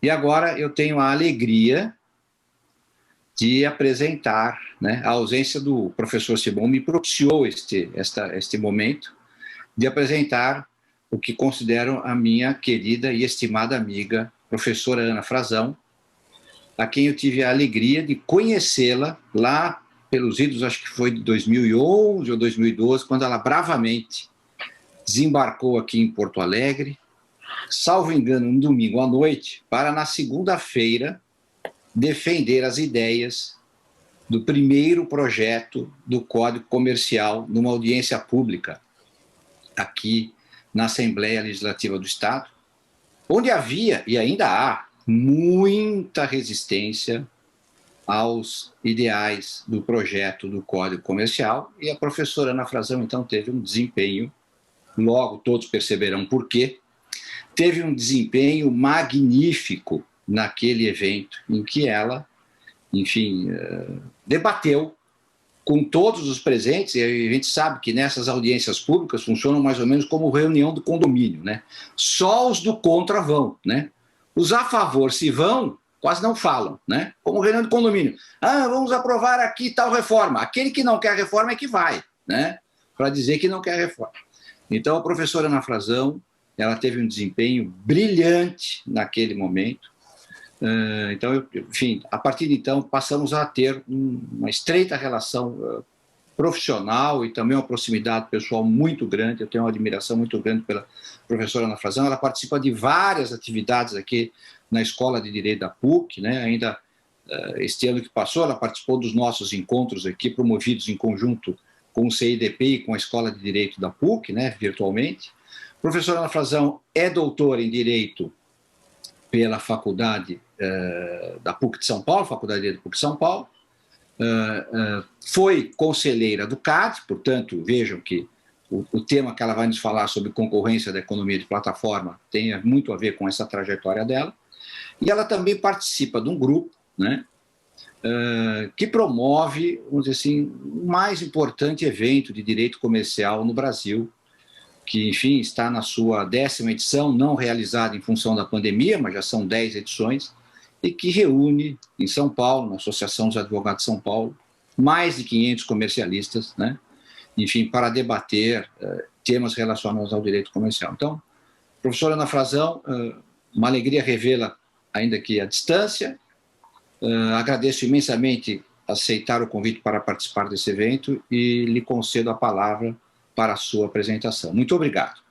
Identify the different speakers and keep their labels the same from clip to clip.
Speaker 1: E agora eu tenho a alegria de apresentar, né, a ausência do professor Simão me propiciou este momento de apresentar o que considero a minha querida e estimada amiga, professora Ana Frazão, a quem eu tive a alegria de conhecê-la lá pelos idos, acho que foi de 2011 ou 2012, quando ela bravamente desembarcou aqui em Porto Alegre, salvo engano, um domingo à noite, para na segunda-feira defender as ideias do primeiro projeto do Código Comercial numa audiência pública aqui na Assembleia Legislativa do Estado, onde havia e ainda há muita resistência aos ideais do projeto do Código Comercial, e a professora Ana Frazão, então, teve um desempenho, logo todos perceberão por quê, teve um desempenho magnífico naquele evento em que ela, enfim, debateu com todos os presentes, e a gente sabe que nessas audiências públicas funcionam mais ou menos como reunião do condomínio, né? Só os do contra vão, né? Os a favor, se vão, quase não falam, né? Como reunião do condomínio. Ah, vamos aprovar aqui tal reforma. Aquele que não quer reforma é que vai, né? Para dizer que não quer reforma. Então, a professora Ana Frazão, ela teve um desempenho brilhante naquele momento. Então, enfim, a partir de então, passamos a ter uma estreita relação profissional e também uma proximidade pessoal muito grande. Eu tenho uma admiração muito grande pela professora Ana Frazão. Ela participa de várias atividades aqui na Escola de Direito da PUC, né? Ainda este ano que passou, ela participou dos nossos encontros aqui, promovidos em conjunto com o CIDP e com a Escola de Direito da PUC, né, virtualmente. A professora Ana Frazão é doutora em Direito pela Faculdade da PUC de São Paulo, Faculdade de Direito da PUC de São Paulo, foi conselheira do CAD, portanto, vejam que o tema que ela vai nos falar sobre concorrência da economia de plataforma tem muito a ver com essa trajetória dela, e ela também participa de um grupo, né, que promove, vamos dizer assim, o mais importante evento de direito comercial no Brasil, que, enfim, está na sua 10ª edição, não realizada em função da pandemia, mas já são 10 edições, e que reúne em São Paulo, na Associação dos Advogados de São Paulo, mais de 500 comercialistas, né? Enfim, para debater temas relacionados ao direito comercial. Então, professora Ana Frazão, uma alegria revê-la ainda aqui à distância. Agradeço imensamente aceitar o convite para participar desse evento e lhe concedo a palavra para a sua apresentação. Muito obrigado.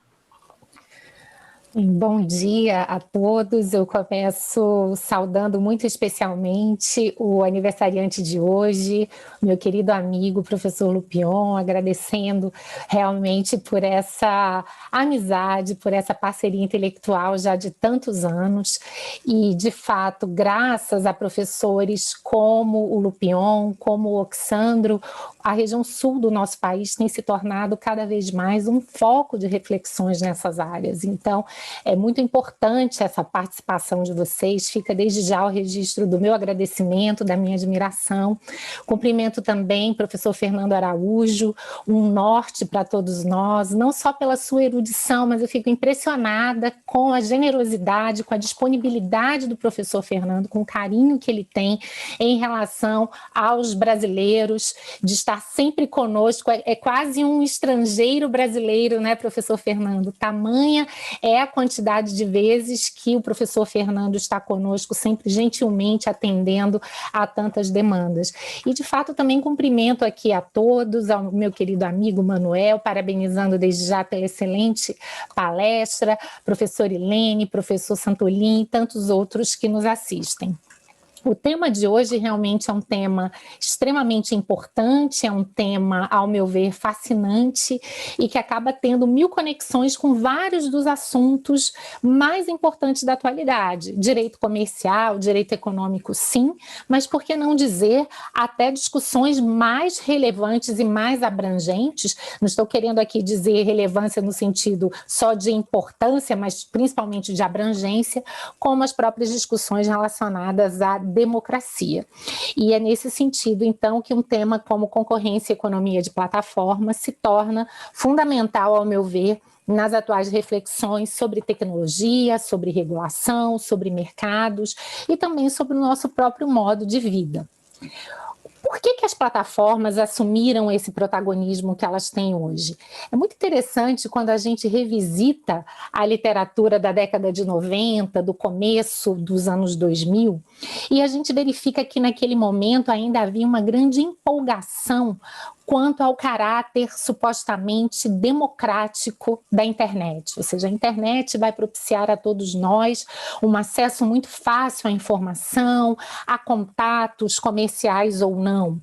Speaker 2: Bom dia a todos. Eu começo saudando muito especialmente o aniversariante de hoje, meu querido amigo, professor Lupion, agradecendo realmente por essa amizade, por essa parceria intelectual já de tantos anos. E, de fato, graças a professores como o Lupion, como o Oxandro, a região sul do nosso país tem se tornado cada vez mais um foco de reflexões nessas áreas. Então, é muito importante essa participação de vocês, fica desde já o registro do meu agradecimento, da minha admiração. Cumprimento também o professor Fernando Araújo, um norte para todos nós, não só pela sua erudição, mas eu fico impressionada com a generosidade, com a disponibilidade do professor Fernando, com o carinho que ele tem em relação aos brasileiros, de estar sempre conosco, é quase um estrangeiro brasileiro, né, professor Fernando? Tamanha é a quantidade de vezes que o professor Fernando está conosco, sempre gentilmente atendendo a tantas demandas. E, de fato, também cumprimento aqui a todos, ao meu querido amigo Manuel, parabenizando desde já pela excelente palestra, professor Ilene, professor Santolin e tantos outros que nos assistem. O tema de hoje realmente é um tema extremamente importante, é um tema, ao meu ver, fascinante e que acaba tendo mil conexões com vários dos assuntos mais importantes da atualidade. Direito comercial, direito econômico, sim, mas por que não dizer até discussões mais relevantes e mais abrangentes? Não estou querendo aqui dizer relevância no sentido só de importância, mas principalmente de abrangência, como as próprias discussões relacionadas à democracia. E é nesse sentido, então, que um tema como concorrência e economia de plataforma se torna fundamental, ao meu ver, nas atuais reflexões sobre tecnologia, sobre regulação, sobre mercados e também sobre o nosso próprio modo de vida. Por que as plataformas assumiram esse protagonismo que elas têm hoje? É muito interessante quando a gente revisita a literatura da década de 90, do começo dos anos 2000, e a gente verifica que naquele momento ainda havia uma grande empolgação quanto ao caráter supostamente democrático da internet. Ou seja, a internet vai propiciar a todos nós um acesso muito fácil à informação, a contatos comerciais ou não.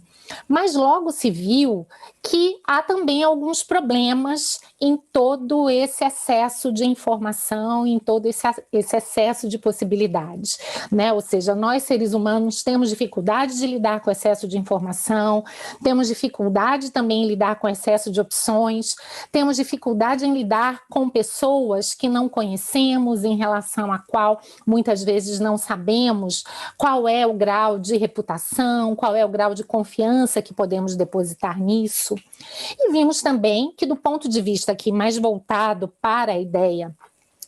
Speaker 2: Mas logo se viu que há também alguns problemas em todo esse excesso de informação, em todo esse excesso de possibilidades, né? Ou seja, nós seres humanos temos dificuldade de lidar com o excesso de informação, temos dificuldade também em lidar com o excesso de opções, temos dificuldade em lidar com pessoas que não conhecemos, em relação a qual muitas vezes não sabemos qual é o grau de reputação, qual é o grau de confiança que podemos depositar nisso. E vimos também que, do ponto de vista aqui mais voltado para a ideia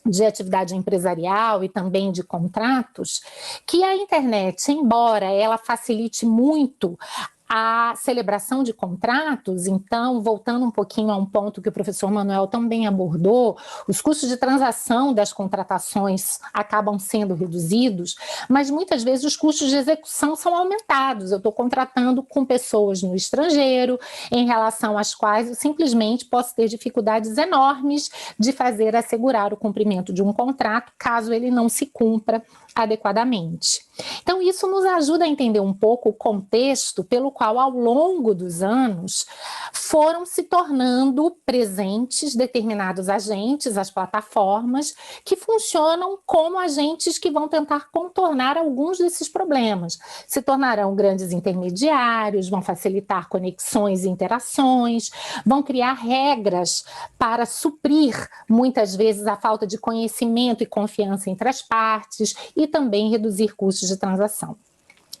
Speaker 2: de atividade empresarial e também de contratos, que a internet, embora ela facilite muito a celebração de contratos, então, voltando um pouquinho a um ponto que o professor Manuel também abordou, os custos de transação das contratações acabam sendo reduzidos, mas muitas vezes os custos de execução são aumentados. Eu estou contratando com pessoas no estrangeiro, em relação às quais eu simplesmente posso ter dificuldades enormes de fazer assegurar o cumprimento de um contrato, caso ele não se cumpra adequadamente. Então, isso nos ajuda a entender um pouco o contexto pelo qual, ao longo dos anos, foram se tornando presentes determinados agentes, as plataformas, que funcionam como agentes que vão tentar contornar alguns desses problemas. Se tornarão grandes intermediários, vão facilitar conexões e interações, vão criar regras para suprir, muitas vezes, a falta de conhecimento e confiança entre as partes e também reduzir custos de transação.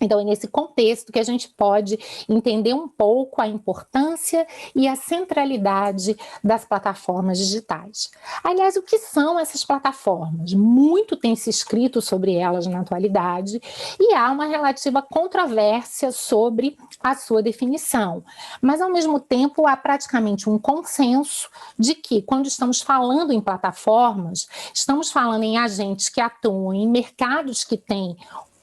Speaker 2: Então, é nesse contexto que a gente pode entender um pouco a importância e a centralidade das plataformas digitais. Aliás, o que são essas plataformas? Muito tem se escrito sobre elas na atualidade e há uma relativa controvérsia sobre a sua definição. Mas, ao mesmo tempo, há praticamente um consenso de que, quando estamos falando em plataformas, estamos falando em agentes que atuam em mercados que têm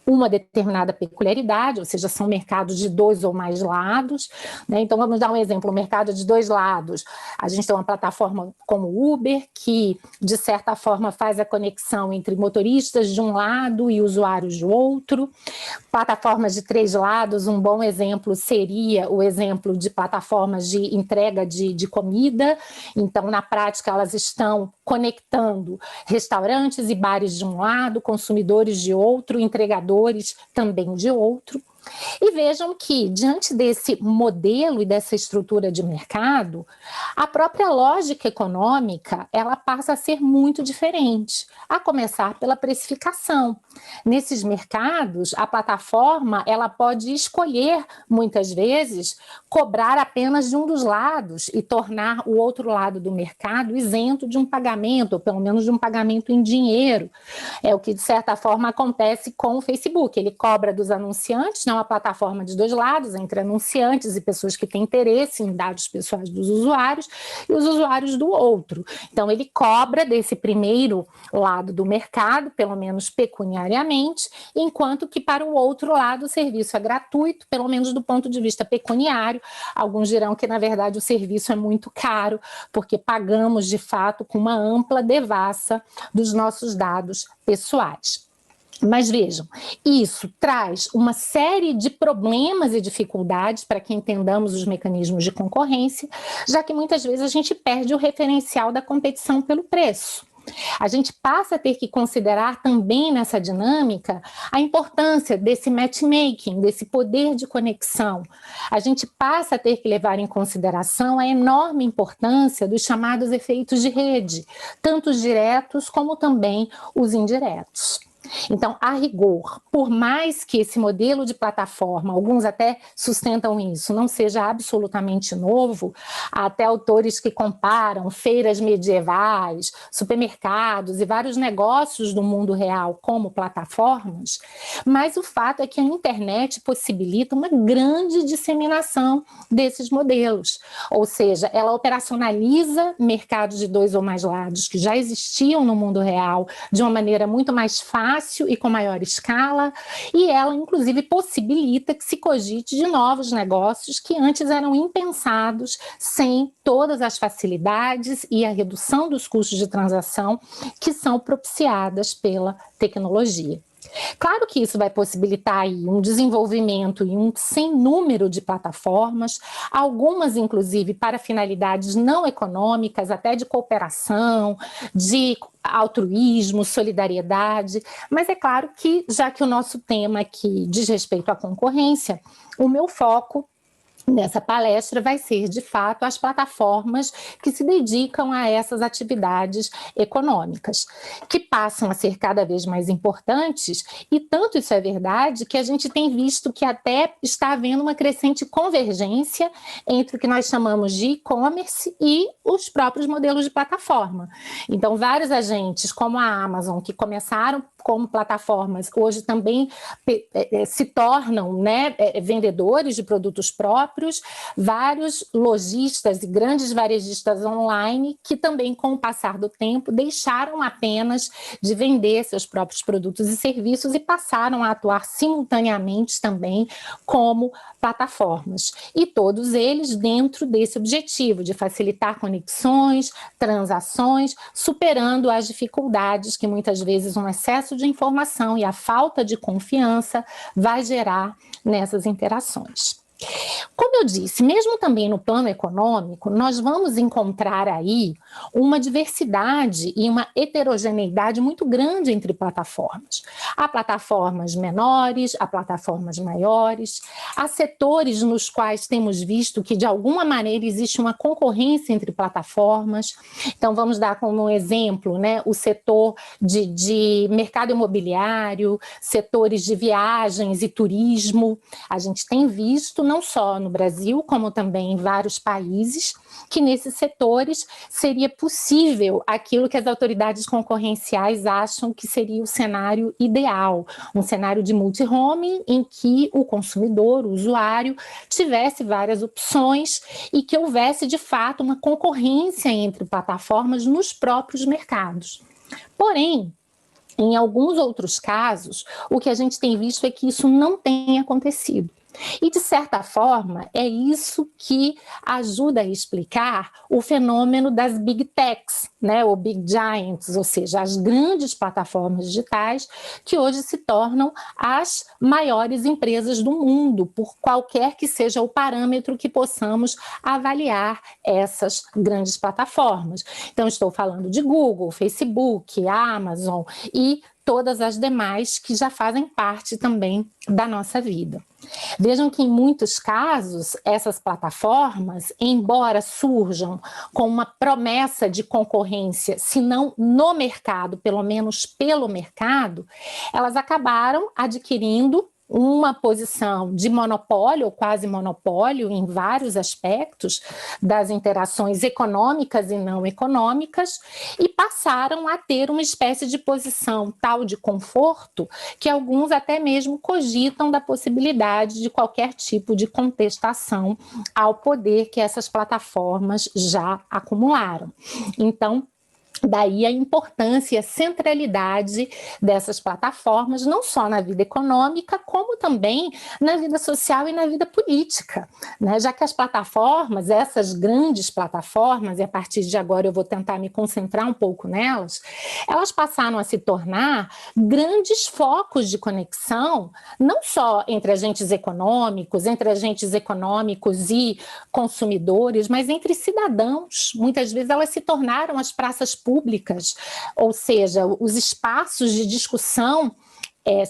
Speaker 2: uma determinada peculiaridade, ou seja, são mercados de dois ou mais lados, né? Então, vamos dar um exemplo, o mercado de dois lados. A gente tem uma plataforma como o Uber, que, de certa forma, faz a conexão entre motoristas de um lado e usuários do outro. Plataformas de três lados, um bom exemplo seria o exemplo de plataformas de entrega de comida. Então, na prática, elas estão conectando restaurantes e bares de um lado, consumidores de outro, entregadores também de outro. E vejam que, diante desse modelo e dessa estrutura de mercado, a própria lógica econômica, ela passa a ser muito diferente, a começar pela precificação. Nesses mercados, a plataforma, ela pode escolher, muitas vezes, cobrar apenas de um dos lados e tornar o outro lado do mercado isento de um pagamento, ou pelo menos de um pagamento em dinheiro. É o que, de certa forma, acontece com o Facebook. Ele cobra dos anunciantes, uma plataforma de dois lados, entre anunciantes e pessoas que têm interesse em dados pessoais dos usuários, e os usuários do outro. Então, ele cobra desse primeiro lado do mercado, pelo menos pecuniariamente, enquanto que para o outro lado o serviço é gratuito, pelo menos do ponto de vista pecuniário. Alguns dirão que, na verdade, o serviço é muito caro, porque pagamos, de fato, com uma ampla devassa dos nossos dados pessoais. Mas vejam, isso traz uma série de problemas e dificuldades para que entendamos os mecanismos de concorrência, já que muitas vezes a gente perde o referencial da competição pelo preço. A gente passa a ter que considerar também nessa dinâmica a importância desse matchmaking, desse poder de conexão. A gente passa a ter que levar em consideração a enorme importância dos chamados efeitos de rede, tanto os diretos como também os indiretos. Então, a rigor, por mais que esse modelo de plataforma, alguns até sustentam isso, não seja absolutamente novo, há até autores que comparam feiras medievais, supermercados e vários negócios do mundo real como plataformas, mas o fato é que a internet possibilita uma grande disseminação desses modelos, ou seja, ela operacionaliza mercados de 2 ou mais lados que já existiam no mundo real de uma maneira muito mais fácil e com maior escala, e ela, inclusive, possibilita que se cogite de novos negócios que antes eram impensados sem todas as facilidades e a redução dos custos de transação que são propiciadas pela tecnologia. Claro que isso vai possibilitar aí um desenvolvimento e um sem número de plataformas, algumas inclusive para finalidades não econômicas, até de cooperação, de altruísmo, solidariedade, mas é claro que, já que o nosso tema aqui diz respeito à concorrência, o meu foco nessa palestra vai ser, de fato, as plataformas que se dedicam a essas atividades econômicas, que passam a ser cada vez mais importantes, e tanto isso é verdade que a gente tem visto que até está havendo uma crescente convergência entre o que nós chamamos de e-commerce e os próprios modelos de plataforma. Então, vários agentes, como a Amazon, que começaram como plataformas, hoje também se tornam, né, vendedores de produtos próprios, vários lojistas e grandes varejistas online que também, com o passar do tempo, deixaram apenas de vender seus próprios produtos e serviços e passaram a atuar simultaneamente também como plataformas. E todos eles dentro desse objetivo de facilitar conexões, transações, superando as dificuldades que muitas vezes um excesso de informação e a falta de confiança vai gerar nessas interações. Como eu disse, mesmo também no plano econômico, nós vamos encontrar aí uma diversidade e uma heterogeneidade muito grande entre plataformas. Há plataformas menores, há plataformas maiores, há setores nos quais temos visto que, de alguma maneira, existe uma concorrência entre plataformas. Então, vamos dar como exemplo, né, o setor de mercado imobiliário, setores de viagens e turismo. A gente tem visto, não só no Brasil, como também em vários países, que nesses setores seria possível aquilo que as autoridades concorrenciais acham que seria o cenário ideal, um cenário de multi-home em que o consumidor, o usuário, tivesse várias opções e que houvesse, de fato, uma concorrência entre plataformas nos próprios mercados. Porém, em alguns outros casos, o que a gente tem visto é que isso não tem acontecido. E, de certa forma, é isso que ajuda a explicar o fenômeno das Big Techs, né, ou Big Giants, ou seja, as grandes plataformas digitais que hoje se tornam as maiores empresas do mundo, por qualquer que seja o parâmetro que possamos avaliar essas grandes plataformas. Então, estou falando de Google, Facebook, Amazon e todas as demais que já fazem parte também da nossa vida. Vejam que, em muitos casos, essas plataformas, embora surjam com uma promessa de concorrência, se não no mercado, pelo menos pelo mercado, elas acabaram adquirindo uma posição de monopólio ou quase monopólio em vários aspectos das interações econômicas e não econômicas e passaram a ter uma espécie de posição tal de conforto que alguns até mesmo cogitam da possibilidade de qualquer tipo de contestação ao poder que essas plataformas já acumularam. Então, daí a importância e a centralidade dessas plataformas, não só na vida econômica, como também na vida social e na vida política, né? Já que as plataformas, essas grandes plataformas, e a partir de agora eu vou tentar me concentrar um pouco nelas, elas passaram a se tornar grandes focos de conexão, não só entre agentes econômicos e consumidores, mas entre cidadãos. Muitas vezes elas se tornaram as praças públicas, ou seja, os espaços de discussão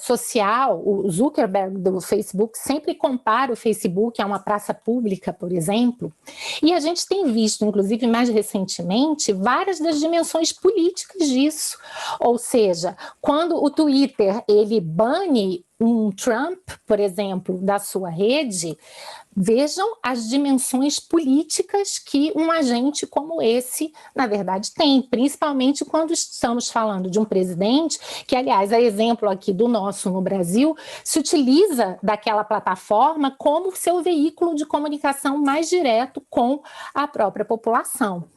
Speaker 2: social, o Zuckerberg do Facebook sempre compara o Facebook a uma praça pública, por exemplo, e a gente tem visto, inclusive mais recentemente, várias das dimensões políticas disso. Ou seja, quando o Twitter ele bane um Trump, por exemplo, da sua rede, vejam as dimensões políticas que um agente como esse, na verdade, tem, principalmente quando estamos falando de um presidente que, aliás, é exemplo aqui do nosso no Brasil, se utiliza daquela plataforma como seu veículo de comunicação mais direto com a própria população.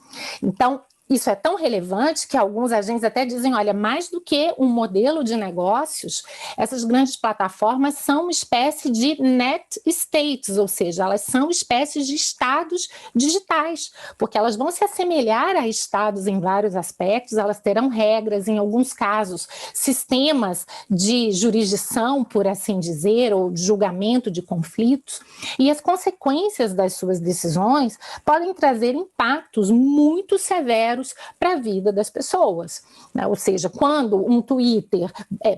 Speaker 2: Então, isso é tão relevante que alguns agentes até dizem, olha, mais do que um modelo de negócios, essas grandes plataformas são uma espécie de net states, ou seja, elas são espécies de estados digitais, porque elas vão se assemelhar a estados em vários aspectos, elas terão regras, em alguns casos, sistemas de jurisdição, por assim dizer, ou de julgamento de conflitos, e as consequências das suas decisões podem trazer impactos muito severos para a vida das pessoas, né? Ou seja, quando um Twitter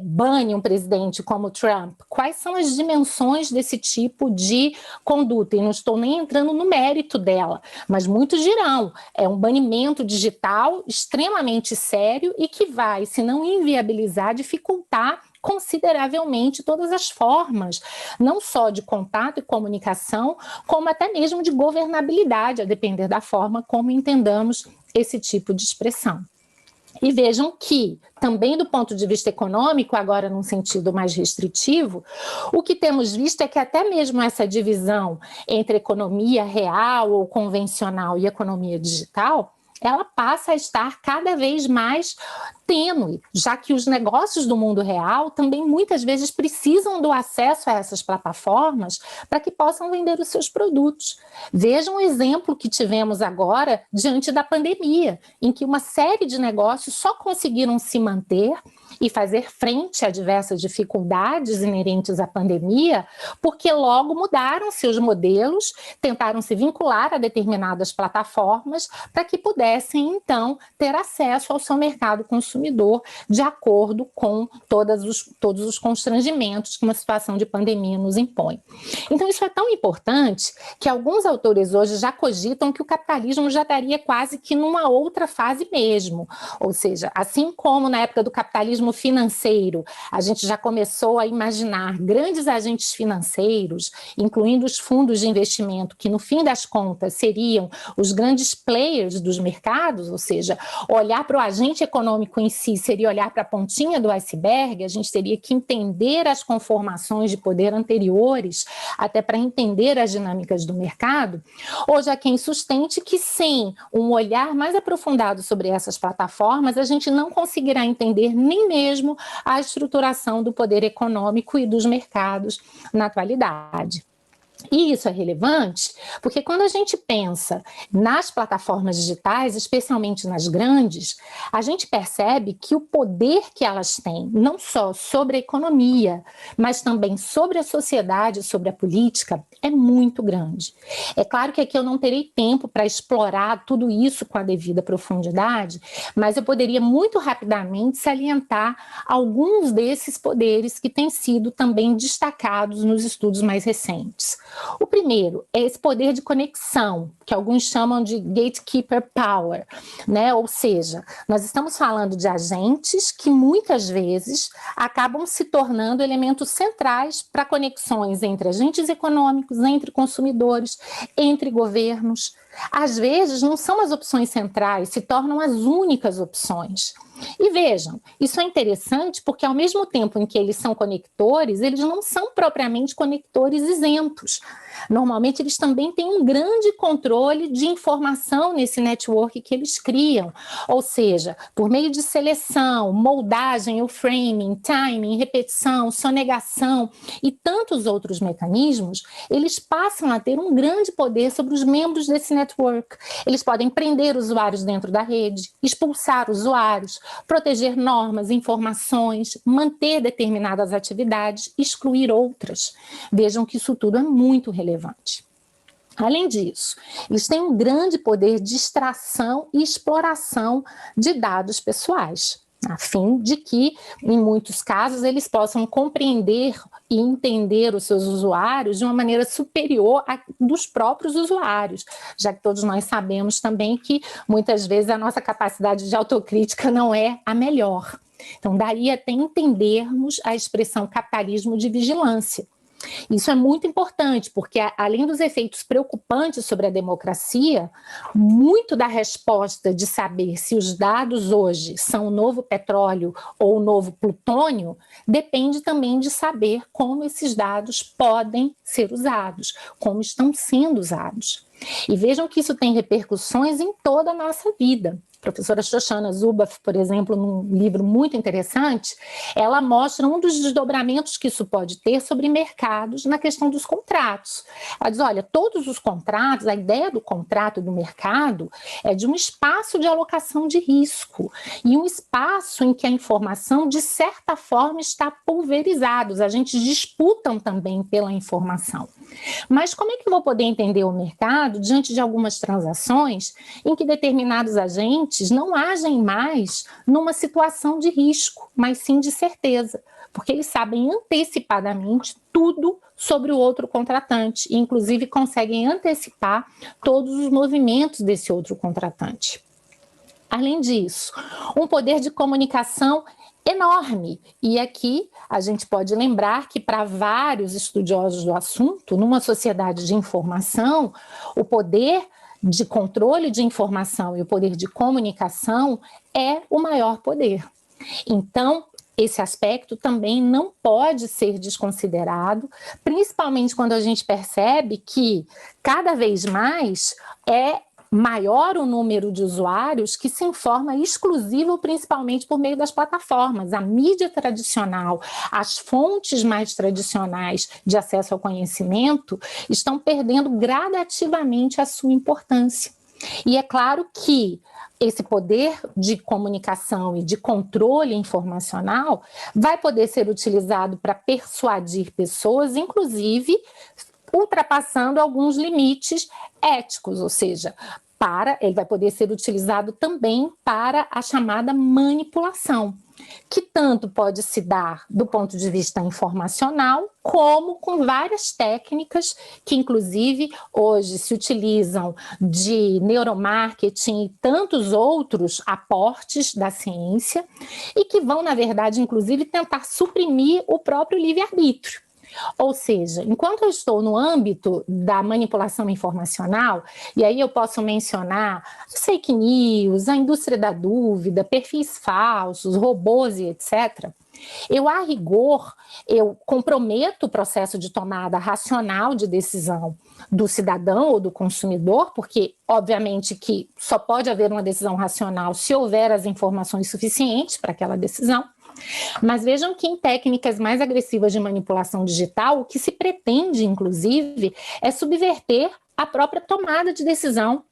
Speaker 2: bane um presidente como Trump, quais são as dimensões desse tipo de conduta? E não estou nem entrando no mérito dela, mas muitos dirão, é um banimento digital extremamente sério e que vai, se não inviabilizar, dificultar consideravelmente todas as formas, não só de contato e comunicação, como até mesmo de governabilidade, a depender da forma como entendamos esse tipo de expressão. E vejam que, também do ponto de vista econômico, agora num sentido mais restritivo, o que temos visto é que até mesmo essa divisão entre economia real ou convencional e economia digital, ela passa a estar cada vez mais tênue, já que os negócios do mundo real também muitas vezes precisam do acesso a essas plataformas para que possam vender os seus produtos. Vejam o exemplo que tivemos agora diante da pandemia, em que uma série de negócios só conseguiram se manter e fazer frente a diversas dificuldades inerentes à pandemia, porque logo mudaram seus modelos, tentaram se vincular a determinadas plataformas para que pudessem, então, ter acesso ao seu mercado consumidor de acordo com todos os constrangimentos que uma situação de pandemia nos impõe. Então, isso é tão importante que alguns autores hoje já cogitam que o capitalismo já estaria quase que numa outra fase mesmo, ou seja, assim como na época do capitalismo financeiro, a gente já começou a imaginar grandes agentes financeiros, incluindo os fundos de investimento, que no fim das contas seriam os grandes players dos mercados, ou seja, olhar para o agente econômico em si seria olhar para a pontinha do iceberg, a gente teria que entender as conformações de poder anteriores, até para entender as dinâmicas do mercado. Hoje há quem sustente que sem um olhar mais aprofundado sobre essas plataformas, a gente não conseguirá entender nem mesmo a estruturação do poder econômico e dos mercados na atualidade. E isso é relevante porque quando a gente pensa nas plataformas digitais, especialmente nas grandes, a gente percebe que o poder que elas têm, não só sobre a economia, mas também sobre a sociedade, sobre a política, é muito grande. É claro que aqui eu não terei tempo para explorar tudo isso com a devida profundidade, mas eu poderia muito rapidamente salientar alguns desses poderes que têm sido também destacados nos estudos mais recentes. O primeiro é esse poder de conexão, que alguns chamam de gatekeeper power, né? Ou seja, nós estamos falando de agentes que muitas vezes acabam se tornando elementos centrais para conexões entre agentes econômicos, entre consumidores, entre governos. Às vezes não são as opções centrais, se tornam as únicas opções. E vejam, isso é interessante porque ao mesmo tempo em que eles são conectores, eles não são propriamente conectores isentos. Normalmente eles também têm um grande controle de informação nesse network que eles criam, ou seja, por meio de seleção, moldagem, o framing, timing, repetição, sonegação e tantos outros mecanismos, eles passam a ter um grande poder sobre os membros desse network. Eles podem prender usuários dentro da rede, expulsar usuários, proteger normas, informações, manter determinadas atividades, excluir outras. Vejam que isso tudo é muito relevante. Além disso, eles têm um grande poder de extração e exploração de dados pessoais. a fim de que, em muitos casos, eles possam compreender e entender os seus usuários de uma maneira superior à dos próprios usuários, já que todos nós sabemos também que, muitas vezes, a nossa capacidade de autocrítica não é a melhor. Então, daí até entendermos a expressão capitalismo de vigilância. Isso é muito importante, porque além dos efeitos preocupantes sobre a democracia, muito da resposta de saber se os dados hoje são o novo petróleo ou o novo plutônio, depende também de saber como esses dados podem ser usados, como estão sendo usados. E vejam que isso tem repercussões em toda a nossa vida. A professora Shoshana Zuboff, por exemplo, num livro muito interessante, ela mostra um dos desdobramentos que isso pode ter sobre mercados na questão dos contratos. Ela diz, olha, todos os contratos, a ideia do contrato do mercado é de um espaço de alocação de risco e um espaço em que a informação, de certa forma, está pulverizada. Os agentes disputam também pela informação. Mas como é que eu vou poder entender o mercado diante de algumas transações em que determinados agentes não agem mais numa situação de risco, mas sim de certeza, porque eles sabem antecipadamente tudo sobre o outro contratante e, inclusive, conseguem antecipar todos os movimentos desse outro contratante. Além disso, um poder de comunicação enorme. E aqui a gente pode lembrar que, para vários estudiosos do assunto, numa sociedade de informação, o poder de controle de informação e o poder de comunicação é o maior poder. Então, esse aspecto também não pode ser desconsiderado, principalmente quando a gente percebe que cada vez mais é maior o número de usuários que se informa exclusivo principalmente por meio das plataformas. A mídia tradicional, as fontes mais tradicionais de acesso ao conhecimento estão perdendo gradativamente a sua importância. E é claro que esse poder de comunicação e de controle informacional vai poder ser utilizado para persuadir pessoas, inclusive ultrapassando alguns limites éticos, ou seja, ele vai poder ser utilizado também para a chamada manipulação, que tanto pode se dar do ponto de vista informacional, como com várias técnicas que, inclusive, hoje se utilizam de neuromarketing e tantos outros aportes da ciência, e que vão, na verdade, inclusive, tentar suprimir o próprio livre-arbítrio. Ou seja, enquanto eu estou no âmbito da manipulação informacional, e aí eu posso mencionar fake news, a indústria da dúvida, perfis falsos, robôs e etc., eu, a rigor, eu comprometo o processo de tomada racional de decisão do cidadão ou do consumidor, porque, obviamente, que só pode haver uma decisão racional se houver as informações suficientes para aquela decisão. Mas vejam que em técnicas mais agressivas de manipulação digital, o que se pretende, inclusive, é subverter a própria tomada de decisão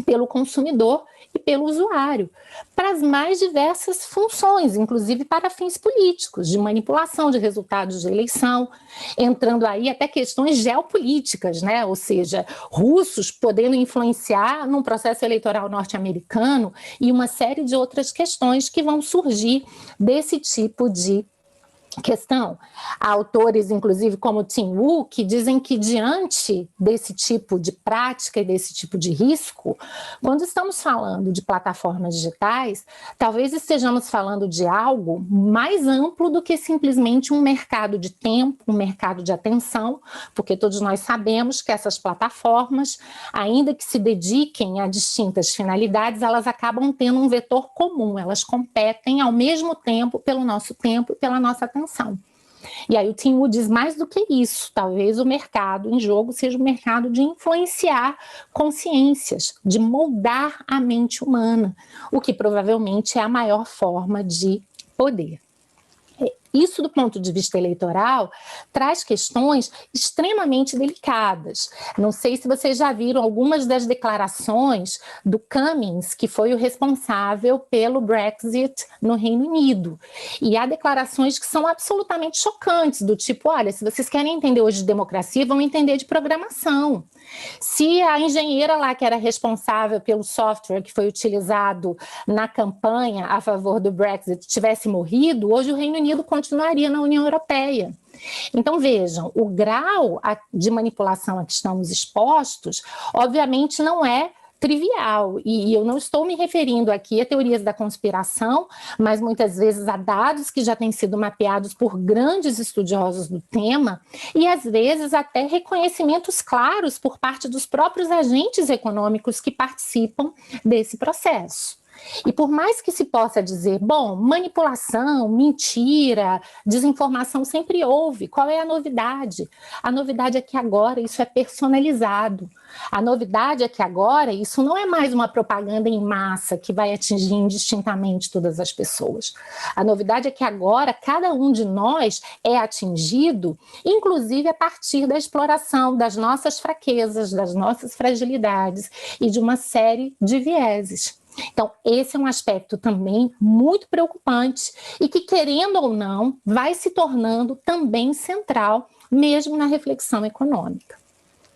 Speaker 2: pelo consumidor e pelo usuário, para as mais diversas funções, inclusive para fins políticos, de manipulação de resultados de eleição, entrando aí até questões geopolíticas, né? Ou seja, russos podendo influenciar num processo eleitoral norte-americano e uma série de outras questões que vão surgir desse tipo de questão. Há autores, inclusive, como Tim Wu, que dizem que diante desse tipo de prática e desse tipo de risco, quando estamos falando de plataformas digitais, talvez estejamos falando de algo mais amplo do que simplesmente um mercado de tempo, um mercado de atenção, porque todos nós sabemos que essas plataformas, ainda que se dediquem a distintas finalidades, elas acabam tendo um vetor comum, elas competem ao mesmo tempo pelo nosso tempo e pela nossa atenção. E aí o Tim Wu diz mais do que isso, talvez o mercado em jogo seja o mercado de influenciar consciências, de moldar a mente humana, o que provavelmente é a maior forma de poder. Isso, do ponto de vista eleitoral, traz questões extremamente delicadas. Não sei se vocês já viram algumas das declarações do Cummings, que foi o responsável pelo Brexit no Reino Unido. E há declarações que são absolutamente chocantes, do tipo, olha, se vocês querem entender hoje de democracia, vão entender de programação. Se a engenheira lá que era responsável pelo software que foi utilizado na campanha a favor do Brexit tivesse morrido, hoje o Reino Unido continuaria na União Europeia. Então, vejam, o grau de manipulação a que estamos expostos, obviamente, não é trivial, e eu não estou me referindo aqui a teorias da conspiração, mas muitas vezes a dados que já têm sido mapeados por grandes estudiosos do tema, e às vezes até reconhecimentos claros por parte dos próprios agentes econômicos que participam desse processo. E por mais que se possa dizer, bom, manipulação, mentira, desinformação sempre houve, qual é a novidade? A novidade é que agora isso é personalizado. A novidade é que agora isso não é mais uma propaganda em massa que vai atingir indistintamente todas as pessoas. A novidade é que agora cada um de nós é atingido, inclusive a partir da exploração das nossas fraquezas, das nossas fragilidades e de uma série de vieses. Então, esse é um aspecto também muito preocupante e que, querendo ou não, vai se tornando também central, mesmo na reflexão econômica.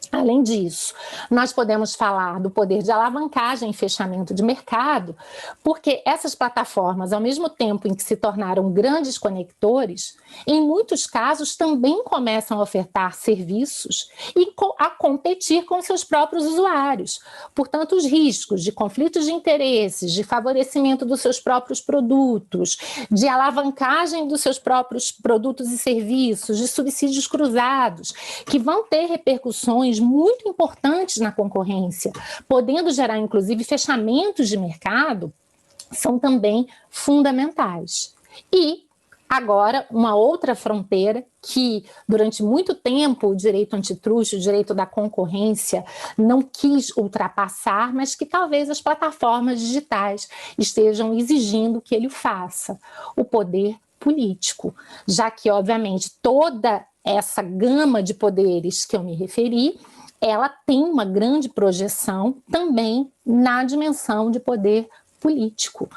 Speaker 2: Além disso, nós podemos falar do poder de alavancagem e fechamento de mercado, porque essas plataformas, ao mesmo tempo em que se tornaram grandes conectores, em muitos casos também começam a ofertar serviços e a competir com seus próprios usuários. Portanto, os riscos de conflitos de interesses, de favorecimento dos seus próprios produtos, de alavancagem dos seus próprios produtos e serviços, de subsídios cruzados, que vão ter repercussões muito importantes na concorrência, podendo gerar, inclusive, fechamentos de mercado, são também fundamentais. E, agora, uma outra fronteira que, durante muito tempo, o direito antitruste, o direito da concorrência, não quis ultrapassar, mas que talvez as plataformas digitais estejam exigindo que ele faça, o poder político, já que, obviamente, toda essa gama de poderes que eu me referi, ela tem uma grande projeção também na dimensão de poder político,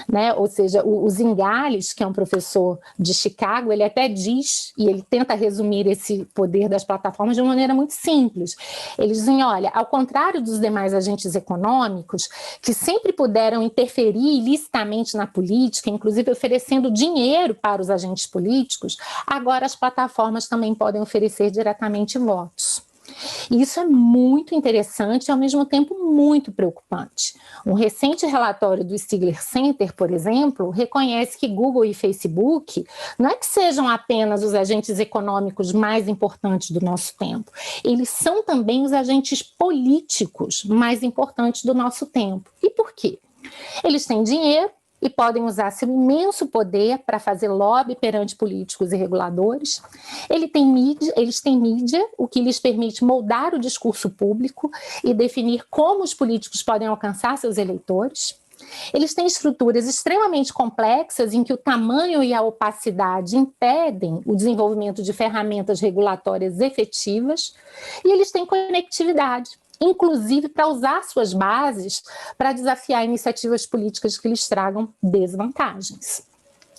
Speaker 2: né? Ou seja, o Zingales, que é um professor de Chicago, ele até diz, e ele tenta resumir esse poder das plataformas de uma maneira muito simples. Eles dizem, olha, ao contrário dos demais agentes econômicos, que sempre puderam interferir ilicitamente na política, inclusive oferecendo dinheiro para os agentes políticos, agora as plataformas também podem oferecer diretamente votos. E isso é muito interessante e, ao mesmo tempo, muito preocupante. Um recente relatório do Stigler Center, por exemplo, reconhece que Google e Facebook não é que sejam apenas os agentes econômicos mais importantes do nosso tempo, eles são também os agentes políticos mais importantes do nosso tempo. E por quê? Eles têm dinheiro e podem usar seu imenso poder para fazer lobby perante políticos e reguladores. Eles têm mídia, o que lhes permite moldar o discurso público e definir como os políticos podem alcançar seus eleitores. Eles têm estruturas extremamente complexas em que o tamanho e a opacidade impedem o desenvolvimento de ferramentas regulatórias efetivas, e eles têm conectividade, inclusive para usar suas bases para desafiar iniciativas políticas que lhes tragam desvantagens.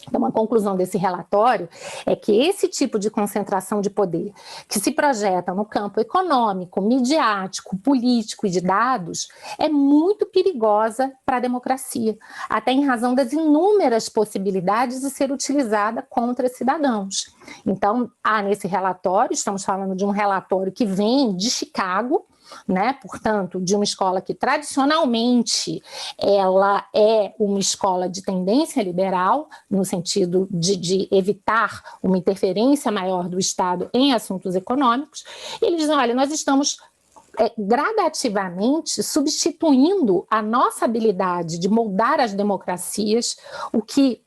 Speaker 2: Então, a conclusão desse relatório é que esse tipo de concentração de poder que se projeta no campo econômico, midiático, político e de dados é muito perigosa para a democracia, até em razão das inúmeras possibilidades de ser utilizada contra cidadãos. Então, nesse relatório, estamos falando de um relatório que vem de Chicago, né? Portanto, de uma escola que tradicionalmente ela é uma escola de tendência liberal, no sentido de evitar uma interferência maior do Estado em assuntos econômicos, e eles dizem, olha, nós estamos gradativamente substituindo a nossa habilidade de moldar as democracias, o que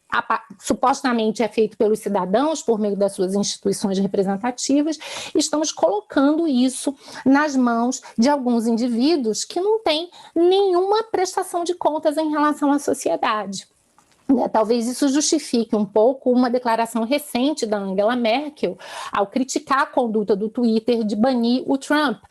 Speaker 2: supostamente é feito pelos cidadãos por meio das suas instituições representativas, estamos colocando isso nas mãos de alguns indivíduos que não têm nenhuma prestação de contas em relação à sociedade. Talvez isso justifique um pouco uma declaração recente da Angela Merkel ao criticar a conduta do Twitter de banir o Trump.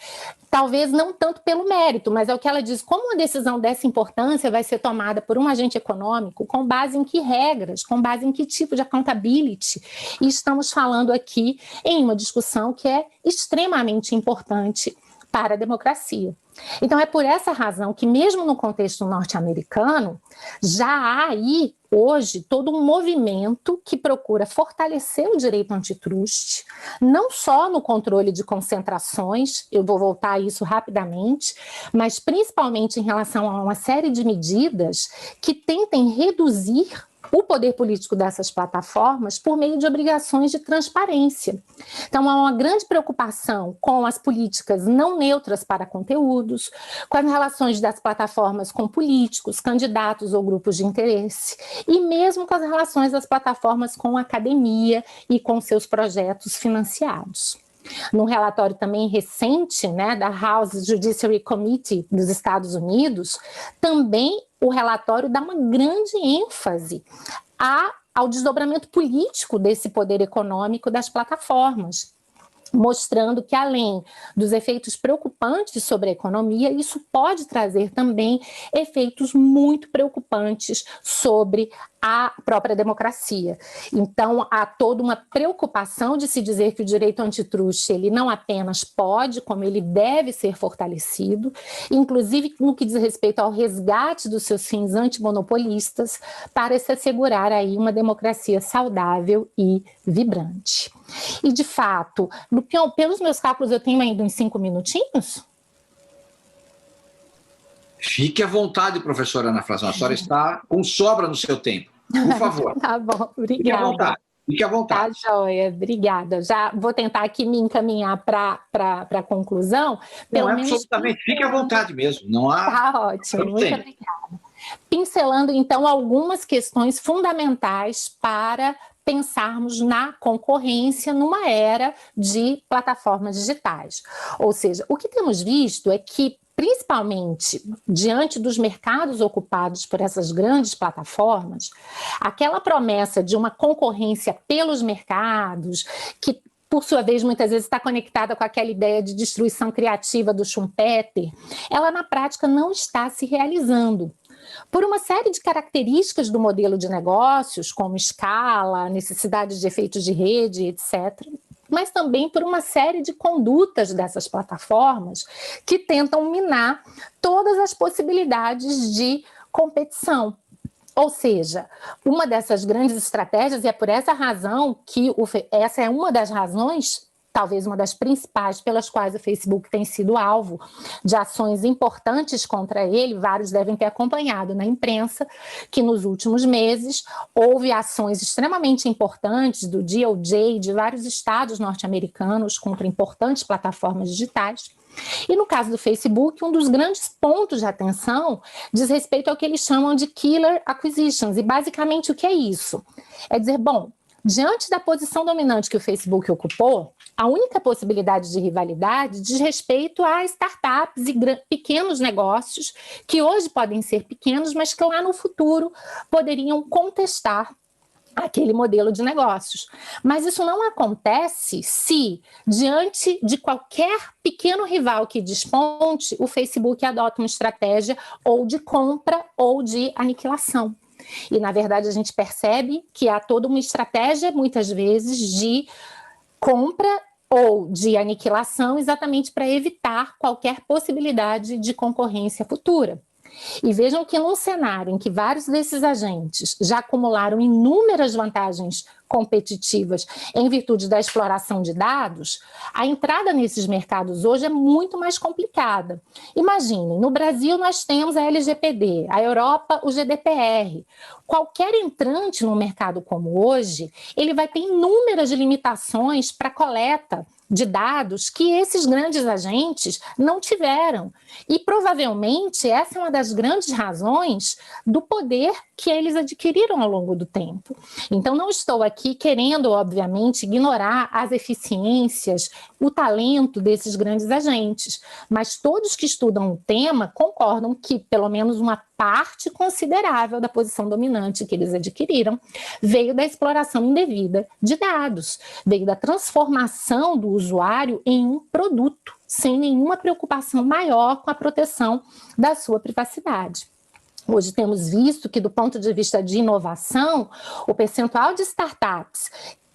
Speaker 2: Talvez não tanto pelo mérito, mas é o que ela diz, como uma decisão dessa importância vai ser tomada por um agente econômico, com base em que regras, com base em que tipo de accountability. E estamos falando aqui em uma discussão que é extremamente importante para a democracia. Então, é por essa razão que, mesmo no contexto norte-americano, já há aí, hoje, todo um movimento que procura fortalecer o direito antitruste, não só no controle de concentrações, eu vou voltar a isso rapidamente, mas principalmente em relação a uma série de medidas que tentem reduzir o poder político dessas plataformas por meio de obrigações de transparência. Então, há uma grande preocupação com as políticas não neutras para conteúdos, com as relações das plataformas com políticos, candidatos ou grupos de interesse, e mesmo com as relações das plataformas com a academia e com seus projetos financiados. Num relatório também recente, da House Judiciary Committee dos Estados Unidos, também o relatório dá uma grande ênfase ao desdobramento político desse poder econômico das plataformas, mostrando que, além dos efeitos preocupantes sobre a economia, isso pode trazer também efeitos muito preocupantes sobre a própria democracia. Então, há toda uma preocupação de se dizer que o direito antitruste, ele não apenas pode, como ele deve ser fortalecido, inclusive no que diz respeito ao resgate dos seus fins antimonopolistas, para se assegurar aí uma democracia saudável e vibrante. E, de fato, Lupion, pelos meus cálculos, eu tenho ainda uns 5 minutinhos?
Speaker 1: Fique à vontade, professora Ana Frazão. A senhora está com sobra no seu tempo. Por favor.
Speaker 2: Tá bom, obrigada.
Speaker 1: Fique à vontade.
Speaker 2: Tá joia, obrigada. Já vou tentar aqui me encaminhar para a conclusão.
Speaker 1: Não, absolutamente. Fique à vontade mesmo. Não há...
Speaker 2: Tá ótimo, muito obrigada. Pincelando, então, algumas questões fundamentais para pensarmos na concorrência numa era de plataformas digitais. Ou seja, o que temos visto é que, principalmente diante dos mercados ocupados por essas grandes plataformas, aquela promessa de uma concorrência pelos mercados, que por sua vez muitas vezes está conectada com aquela ideia de destruição criativa do Schumpeter, ela na prática não está se realizando. Por uma série de características do modelo de negócios, como escala, necessidade de efeitos de rede, etc., mas também por uma série de condutas dessas plataformas que tentam minar todas as possibilidades de competição. Ou seja, uma dessas grandes estratégias, e é por essa razão que essa é uma das razões, talvez uma das principais, pelas quais o Facebook tem sido alvo de ações importantes contra ele. Vários devem ter acompanhado na imprensa que nos últimos meses houve ações extremamente importantes do DOJ, de vários estados norte-americanos contra importantes plataformas digitais. E no caso do Facebook, um dos grandes pontos de atenção diz respeito ao que eles chamam de killer acquisitions. E basicamente o que é isso? É dizer, bom, diante da posição dominante que o Facebook ocupou, a única possibilidade de rivalidade diz respeito a startups e pequenos negócios que hoje podem ser pequenos, mas que lá no futuro poderiam contestar aquele modelo de negócios. Mas isso não acontece se, diante de qualquer pequeno rival que desponte, o Facebook adota uma estratégia ou de compra ou de aniquilação. E, na verdade, a gente percebe que há toda uma estratégia, muitas vezes, de compra ou de aniquilação, exatamente para evitar qualquer possibilidade de concorrência futura. E vejam que num cenário em que vários desses agentes já acumularam inúmeras vantagens competitivas em virtude da exploração de dados, a entrada nesses mercados hoje é muito mais complicada. Imaginem, no Brasil nós temos a LGPD, a Europa o GDPR. Qualquer entrante num mercado como hoje, ele vai ter inúmeras limitações para coleta de dados que esses grandes agentes não tiveram. E provavelmente essa é uma das grandes razões do poder que eles adquiriram ao longo do tempo. Então, não estou aqui querendo, obviamente, ignorar as eficiências, o talento desses grandes agentes, mas todos que estudam o tema concordam que, pelo menos uma parte considerável da posição dominante que eles adquiriram veio da exploração indevida de dados, veio da transformação do usuário em um produto, sem nenhuma preocupação maior com a proteção da sua privacidade. Hoje temos visto que, do ponto de vista de inovação, o percentual de startups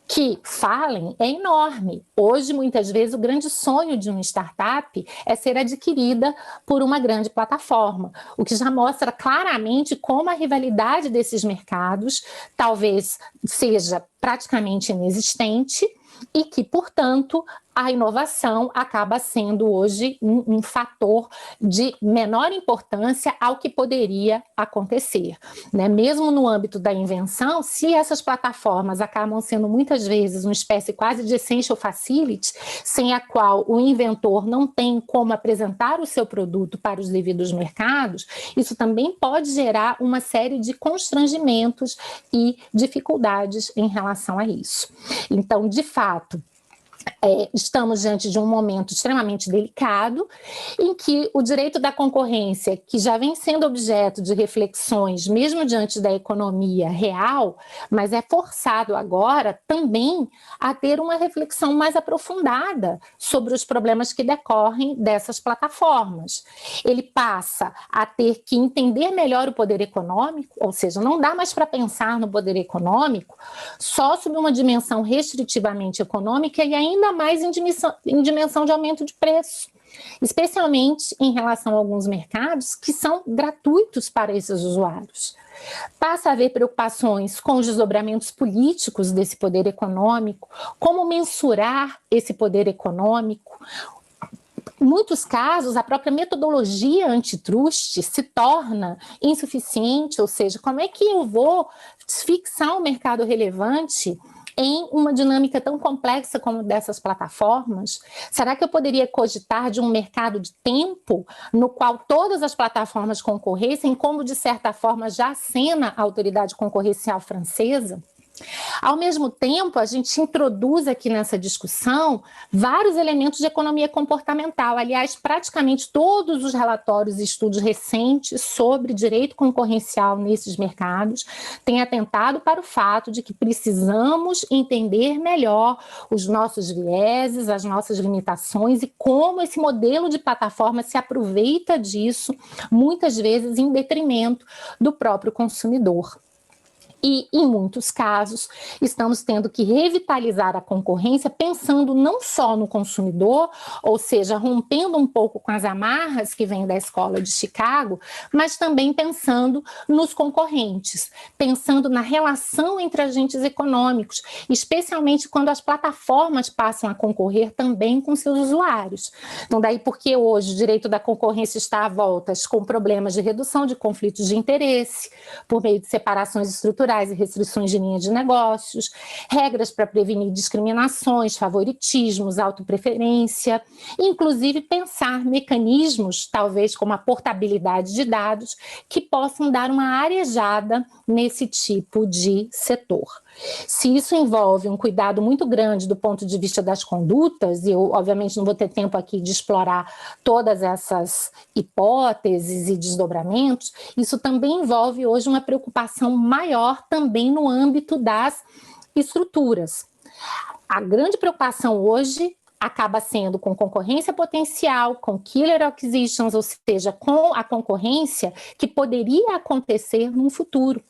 Speaker 2: que falem é enorme. Hoje, muitas vezes, o grande sonho de uma startup é ser adquirida por uma grande plataforma, o que já mostra claramente como a rivalidade desses mercados talvez seja praticamente inexistente e que, portanto, a inovação acaba sendo hoje um fator de menor importância ao que poderia acontecer, né? Mesmo no âmbito da invenção, se essas plataformas acabam sendo muitas vezes uma espécie quase de essential facility, sem a qual o inventor não tem como apresentar o seu produto para os devidos mercados, isso também pode gerar uma série de constrangimentos e dificuldades em relação a isso. Então, de fato, estamos diante de um momento extremamente delicado, em que o direito da concorrência, que já vem sendo objeto de reflexões, mesmo diante da economia real, mas é forçado agora também a ter uma reflexão mais aprofundada sobre os problemas que decorrem dessas plataformas. Ele passa a ter que entender melhor o poder econômico, ou seja, não dá mais para pensar no poder econômico só sob uma dimensão restritivamente econômica e ainda mais em dimensão de aumento de preço, especialmente em relação a alguns mercados que são gratuitos para esses usuários. Passa a haver preocupações com os desdobramentos políticos desse poder econômico, como mensurar esse poder econômico. Em muitos casos, a própria metodologia antitruste se torna insuficiente, ou seja, como é que eu vou fixar um mercado relevante em uma dinâmica tão complexa como dessas plataformas? Será que eu poderia cogitar de um mercado de tempo no qual todas as plataformas concorressem, como de certa forma já acena a autoridade concorrencial francesa? Ao mesmo tempo, a gente introduz aqui nessa discussão vários elementos de economia comportamental. Aliás, praticamente todos os relatórios e estudos recentes sobre direito concorrencial nesses mercados têm atentado para o fato de que precisamos entender melhor os nossos vieses, as nossas limitações e como esse modelo de plataforma se aproveita disso, muitas vezes em detrimento do próprio consumidor. E, em muitos casos, estamos tendo que revitalizar a concorrência pensando não só no consumidor, ou seja, rompendo um pouco com as amarras que vêm da escola de Chicago, mas também pensando nos concorrentes, pensando na relação entre agentes econômicos, especialmente quando as plataformas passam a concorrer também com seus usuários. Então, daí porque hoje o direito da concorrência está à voltas com problemas de redução de conflitos de interesse, por meio de separações estruturais e restrições de linha de negócios, regras para prevenir discriminações, favoritismos, autopreferência, inclusive pensar mecanismos, talvez como a portabilidade de dados, que possam dar uma arejada nesse tipo de setor. Se isso envolve um cuidado muito grande do ponto de vista das condutas, e eu obviamente não vou ter tempo aqui de explorar todas essas hipóteses e desdobramentos, isso também envolve hoje uma preocupação maior também no âmbito das estruturas. A grande preocupação hoje acaba sendo com concorrência potencial, com killer acquisitions, ou seja, com a concorrência que poderia acontecer no futuro.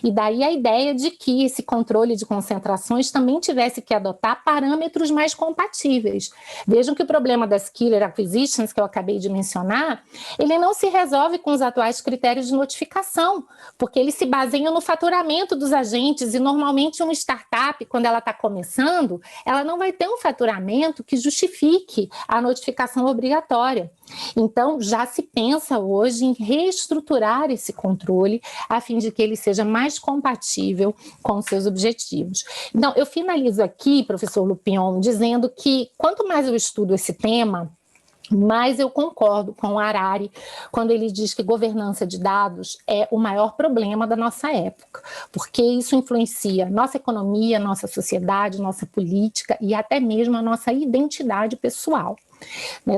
Speaker 2: E daí a ideia de que esse controle de concentrações também tivesse que adotar parâmetros mais compatíveis. Vejam que o problema das killer acquisitions, que eu acabei de mencionar, ele não se resolve com os atuais critérios de notificação, porque eles se baseiam no faturamento dos agentes e normalmente uma startup, quando ela está começando, ela não vai ter um faturamento que justifique a notificação obrigatória. Então, já se pensa hoje em reestruturar esse controle a fim de que ele seja mais compatível com os seus objetivos. Então, eu finalizo aqui, professor Lupion, dizendo que quanto mais eu estudo esse tema, Mas eu concordo com o Harari quando ele diz que governança de dados é o maior problema da nossa época, porque isso influencia nossa economia, nossa sociedade, nossa política e até mesmo a nossa identidade pessoal.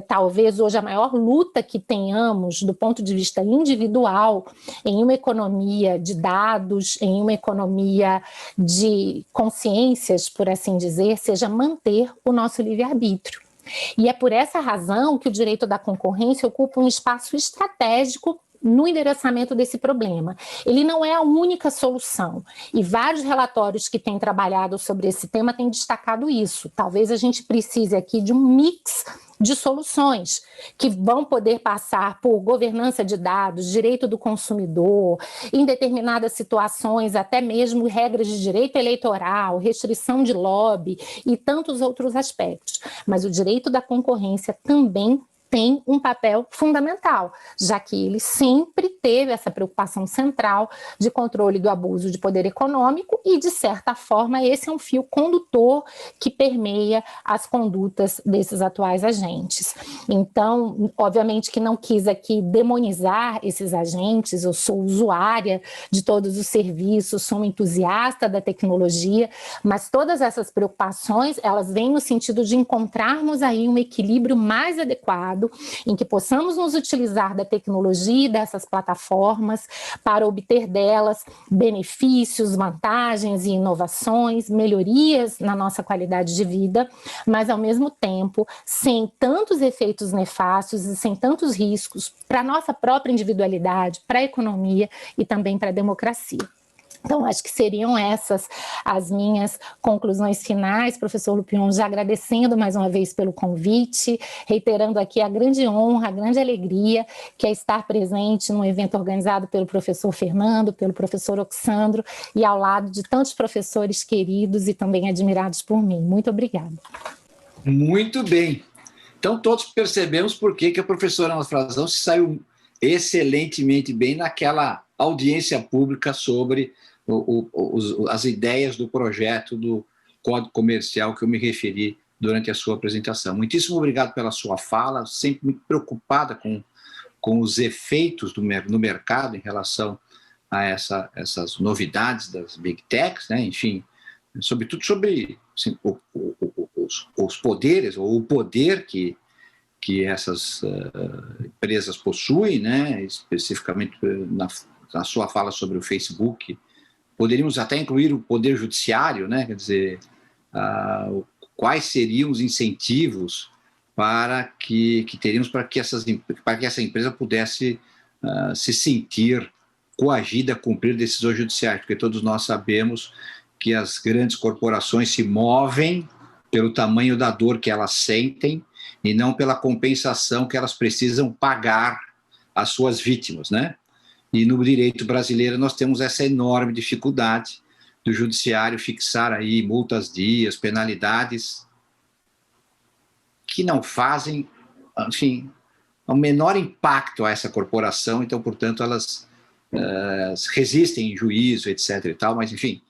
Speaker 2: Talvez hoje a maior luta que tenhamos do ponto de vista individual em uma economia de dados, em uma economia de consciências, por assim dizer, seja manter o nosso livre-arbítrio. E é por essa razão que o direito da concorrência ocupa um espaço estratégico no endereçamento desse problema. Ele não é a única solução, e vários relatórios que têm trabalhado sobre esse tema têm destacado isso. Talvez a gente precise aqui de um mix de soluções que vão poder passar por governança de dados, direito do consumidor, em determinadas situações, até mesmo regras de direito eleitoral, restrição de lobby e tantos outros aspectos. Mas o direito da concorrência também tem um papel fundamental, já que ele sempre teve essa preocupação central de controle do abuso de poder econômico e, de certa forma, esse é um fio condutor que permeia as condutas desses atuais agentes. Então, obviamente que não quis aqui demonizar esses agentes, eu sou usuária de todos os serviços, sou um entusiasta da tecnologia, mas todas essas preocupações, elas vêm no sentido de encontrarmos aí um equilíbrio mais adequado em que possamos nos utilizar da tecnologia e dessas plataformas para obter delas benefícios, vantagens e inovações, melhorias na nossa qualidade de vida, mas ao mesmo tempo sem tantos efeitos nefastos e sem tantos riscos para a nossa própria individualidade, para a economia e também para a democracia. Então, acho que seriam essas as minhas conclusões finais, professor Lupion, já agradecendo mais uma vez pelo convite, reiterando aqui a grande honra, a grande alegria que é estar presente num evento organizado pelo professor Fernando, pelo professor Oxandro e ao lado de tantos professores queridos e também admirados por mim. Muito obrigada.
Speaker 1: Muito bem. Então, todos percebemos por que a professora Ana Frazão se saiu excelentemente bem naquela audiência pública sobre as ideias do projeto do Código Comercial que eu me referi durante a sua apresentação. Muitíssimo obrigado pela sua fala, sempre muito preocupada com os efeitos no mercado em relação a essas novidades das Big Techs, né? Enfim, sobretudo sobre assim, os poderes, ou o poder que essas empresas possuem, né? Especificamente na sua fala sobre o Facebook. Poderíamos até incluir o poder judiciário, né? Quer dizer, quais seriam os incentivos que teríamos para que essa empresa pudesse se sentir coagida a cumprir decisões judiciais, porque todos nós sabemos que as grandes corporações se movem pelo tamanho da dor que elas sentem e não pela compensação que elas precisam pagar às suas vítimas, né? E no direito brasileiro nós temos essa enorme dificuldade do judiciário fixar aí multas dias, penalidades que não fazem, enfim, o menor impacto a essa corporação, então, portanto, elas resistem em juízo, etc. e tal, mas, enfim...